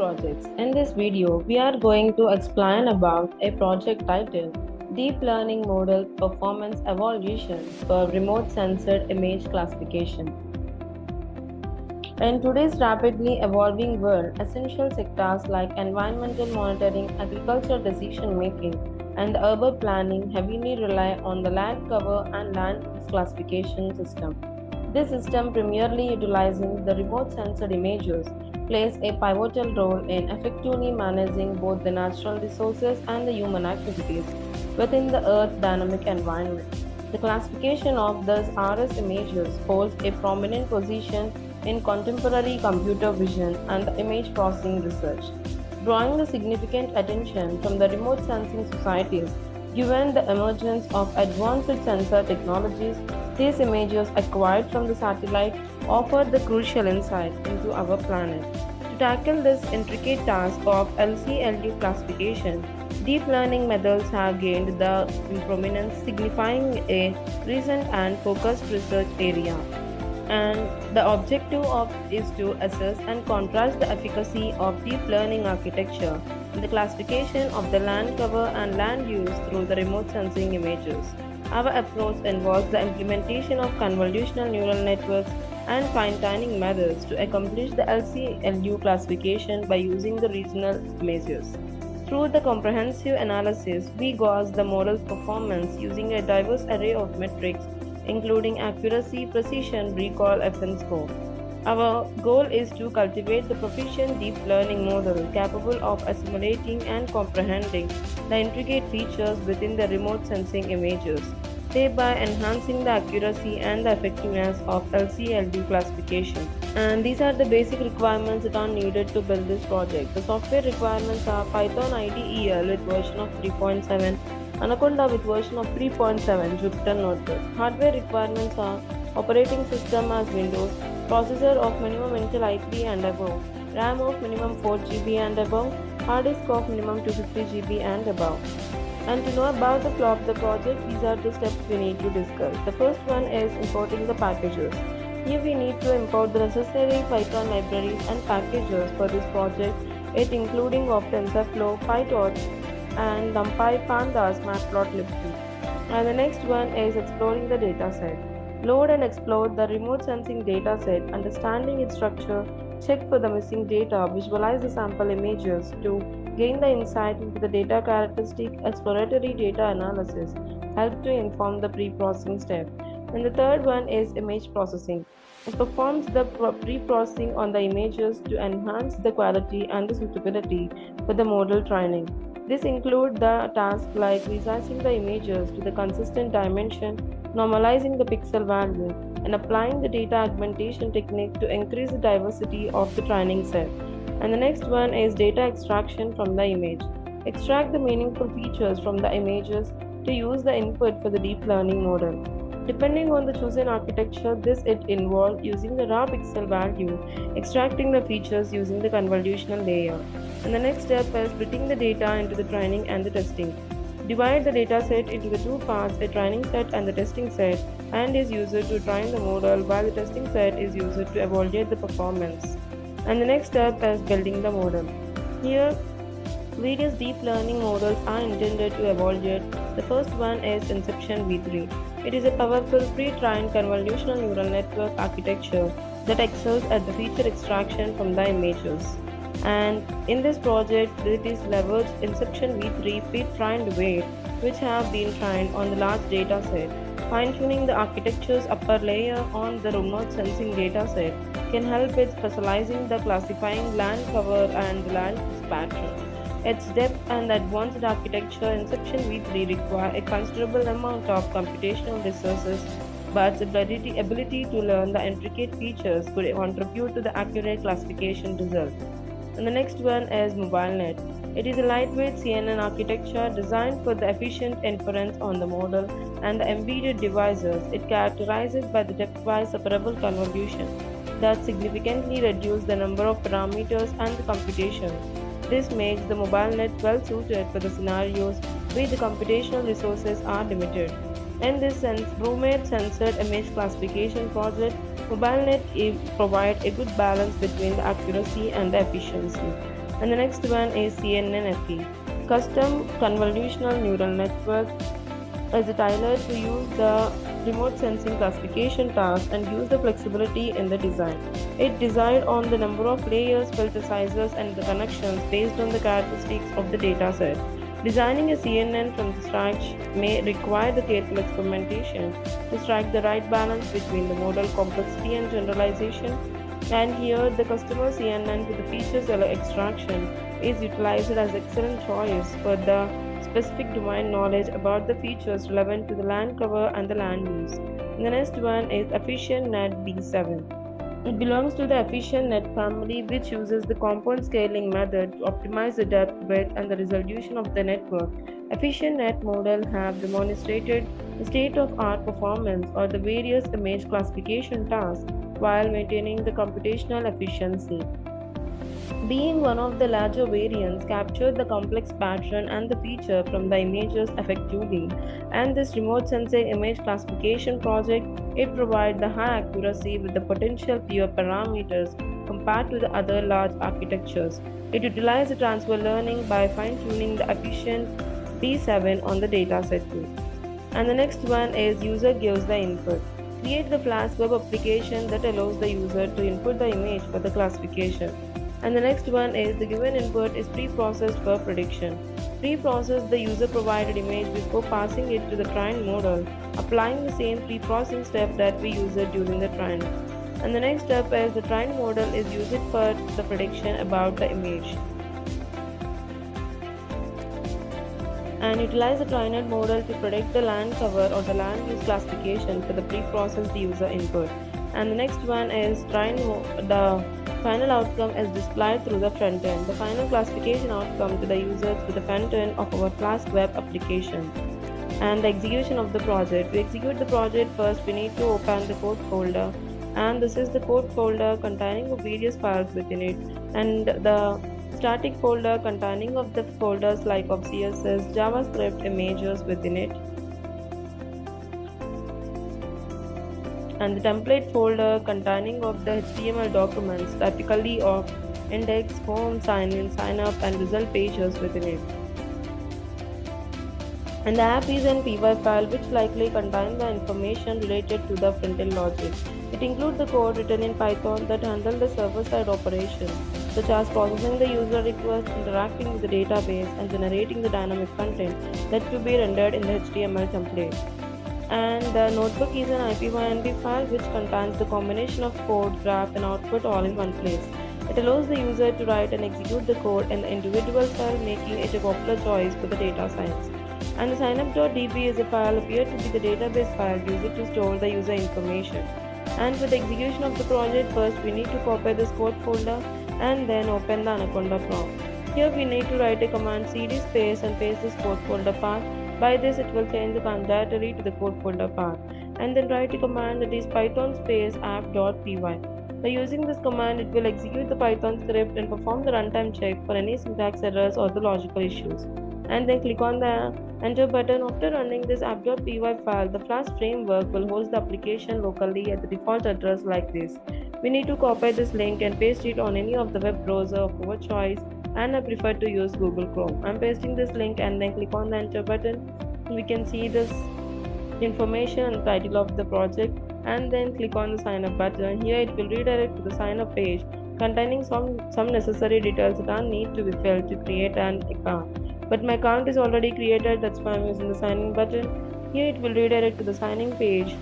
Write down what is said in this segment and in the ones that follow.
projects. In this video, we are going to explain about a project titled Deep Learning Model Performance Evaluation for Remote Sensor Image Classification. In today's rapidly evolving world, essential sectors like environmental monitoring, agricultural decision making, and urban planning heavily rely on the land cover and land use classification system. This system, primarily utilizing the remote sensor images, plays a pivotal role in effectively managing both the natural resources and the human activities within the Earth's dynamic environment. The classification of these RS images holds a prominent position in contemporary computer vision and image processing research, drawing the significant attention from the remote sensing societies. Given the emergence of advanced sensor technologies, these images acquired from the satellite offer the crucial insight into our planet. To tackle this intricate task of LCLU classification, deep learning methods have gained the prominence, signifying a recent and focused research area. And the objective of is to assess and contrast the efficacy of deep learning architecture in the classification of the land cover and land use through the remote sensing images. Our approach involves the implementation of convolutional neural networks and fine-tuning methods to accomplish the LCLU classification by using the regional images. Through the comprehensive analysis, we gauge the model's performance using a diverse array of metrics including accuracy, precision, recall, and score. Our goal is to cultivate the proficient deep learning model capable of assimilating and comprehending the intricate features within the remote sensing images, thereby enhancing the accuracy and the effectiveness of LCLD classification. And these are the basic requirements that are needed to build this project. The software requirements are Python IDE with version of 3.7, Anaconda with version of 3.7, Jupyter Notebook. Hardware requirements are operating system as Windows, processor of minimum Intel i3 and above, RAM of minimum 4 GB and above, hard disk of minimum 250 GB and above. And to know about the flow of the project, these are the steps we need to discuss. The first one is importing the packages. Here we need to import the necessary Python libraries and packages for this project, it including of TensorFlow, PyTorch, and NumPy, Pandas, Matplotlib. And the next one is exploring the dataset. Load and explore the remote sensing dataset, understanding its structure, check for the missing data, visualize the sample images to gain the insight into the data characteristic, exploratory data analysis, help to inform the pre-processing step. And the third one is image processing. It performs the pre-processing on the images to enhance the quality and the suitability for the model training. This includes the tasks like resizing the images to the consistent dimension, normalizing the pixel value, and applying the data augmentation technique to increase the diversity of the training set. And the next one is data extraction from the image. Extract the meaningful features from the images to use the input for the deep learning model. Depending on the chosen architecture, it involves using the raw pixel value, extracting the features using the convolutional layer. And the next step is splitting the data into the training and the testing. Divide the dataset into the two parts, a training set and the testing set, and is used to train the model while the testing set is used to evaluate the performance. And the next step is building the model. Here, various deep learning models are intended to evaluate. The first one is Inception V3. It is a powerful pre-trained convolutional neural network architecture that excels at the feature extraction from the images. And in this project, it is leveraged Inception V3 pre-trained weight, which have been trained on the large data set. Fine-tuning the architecture's upper layer on the remote sensing dataset can help with specializing the classifying land cover and the land use pattern. Its depth and advanced architecture, Inception V3 require a considerable amount of computational resources, but its ability to learn the intricate features could contribute to the accurate classification result. And the next one is MobileNet. It is a lightweight CNN architecture designed for the efficient inference on the model and the embedded devices. It characterizes by the depth-wise separable convolution that significantly reduce the number of parameters and the computation. This makes the MobileNet well suited for the scenarios where the computational resources are limited. In this sense, Bromate Censored Image Classification Project, MobileNet provides a good balance between the accuracy and the efficiency. And the next one is CNNFE. Custom Convolutional Neural Network is tailored to use the remote sensing classification task and use the flexibility in the design. It decides on the number of layers, filter sizes, and the connections based on the characteristics of the dataset. Designing a CNN from the scratch may require the careful experimentation to strike the right balance between the model complexity and generalization. And here, the customer CNN with the features extraction is utilized as excellent choice for the specific domain knowledge about the features relevant to the land cover and the land use. And the next one is Efficient Net B7. It belongs to the Efficient Net family, which uses the compound scaling method to optimize the depth, width, and the resolution of the network. Efficient Net model have demonstrated the state-of-art performance or the various image classification tasks while maintaining the computational efficiency. Being one of the larger variants, capture the complex pattern and the feature from the images effectively. And this remote sensing image classification project, it provides the high accuracy with the potential fewer parameters compared to the other large architectures. It utilizes the transfer learning by fine-tuning the efficient B7 on the dataset too. And the next one is user gives the input. Create the Flash web application that allows the user to input the image for the classification. And the next one is the given input is pre-processed for prediction. Pre-process the user provided image before passing it to the trained model, applying the same pre-processing step that we used during the training. And the next step is the trained model is used for the prediction about the image. And utilize the trained model to predict the land cover or the land use classification for the pre-processed user input. And the next one is the final outcome is displayed through the front end. The final classification outcome to the user through the front end of our Flask web application. And the execution of the project. To execute the project, first we need to open the code folder. And this is the code folder containing various files within it. And the static folder containing of the folders like of CSS, JavaScript, images within it. And the template folder containing of the HTML documents, typically of index, home, sign in, sign up, and result pages within it. And the app is an py file which likely contains the information related to the front-end logic. It includes the code written in Python that handles the server-side operations, such as processing the user request, interacting with the database, and generating the dynamic content that to be rendered in the HTML template. And the notebook is an IPYNB file which contains the combination of code, graph, and output all in one place. It allows the user to write and execute the code in the individual cell, making it a popular choice for the data science. And the signup.db is a file appeared to be the database file used to store the user information. And for the execution of the project, first we need to copy this code folder and then open the Anaconda prompt. Here we need to write a command cd space and paste this code folder path. By this, it will change the command directory to the code folder path. And then write a command that is python space app.py. By using this command, it will execute the Python script and perform the runtime check for any syntax errors or the logical issues. And then click on the enter button. After running this app.py file, the Flask framework will host the application locally at the default address like this. We need to copy this link and paste it on any of the web browser of our choice, and I prefer to use Google Chrome. I'm pasting this link and then click on the enter button. We can see this information and title of the project, and then click on the sign up button. Here it will redirect to the sign up page containing some necessary details that are need to be filled to create an account. But my account is already created, that's why I'm using the sign in button. Here it will redirect to the signing page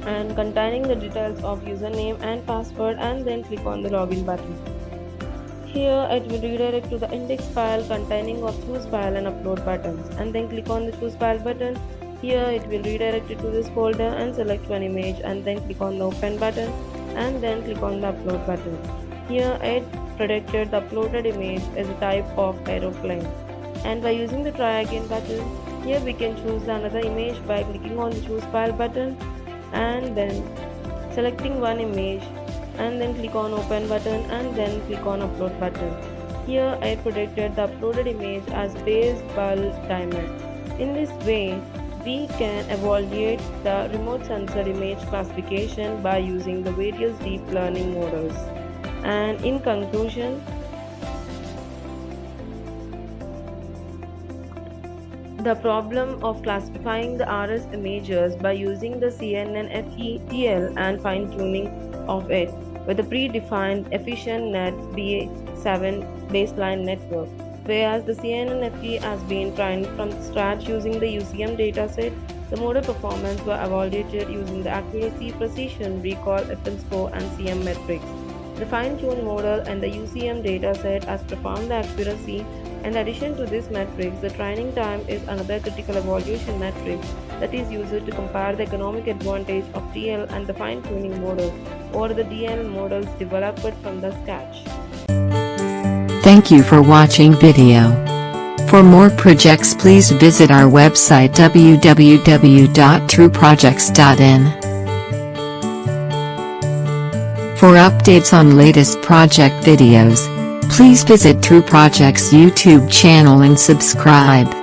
and containing the details of username and password, and then click on the login button. Here it will redirect to the index file containing of choose file and upload buttons, and then click on the choose file button. Here it will redirect it to this folder and select one image, and then click on the open button and then click on the upload button. Here it predicted the uploaded image as a type of aeroplane. And by using the try again button, here we can choose another image by clicking on the choose file button and then selecting one image, and then click on open button and then click on upload button. Here I predicted the uploaded image as baseball diamond. In this way, we can evaluate the remote sensor image classification by using the various deep learning models. And in conclusion, The problem of classifying the RS images by using the CNN-FETL and fine-tuning of it with a predefined efficient net BA7 baseline network, whereas the CNN-FE has been trained from scratch using the UCM dataset. The model performance were evaluated using the accuracy, precision, recall, FM score, and CM metrics. The fine-tuned model and the UCM dataset has performed the accuracy. In addition to this metrics, the training time is another critical evaluation metric that is used to compare the economic advantage of TL and the fine-tuning models over the DL models developed from the scratch. Thank you for watching video. For more projects, please visit our website www.trueprojects.in. For updates on latest project videos, please visit True Projects YouTube channel and subscribe.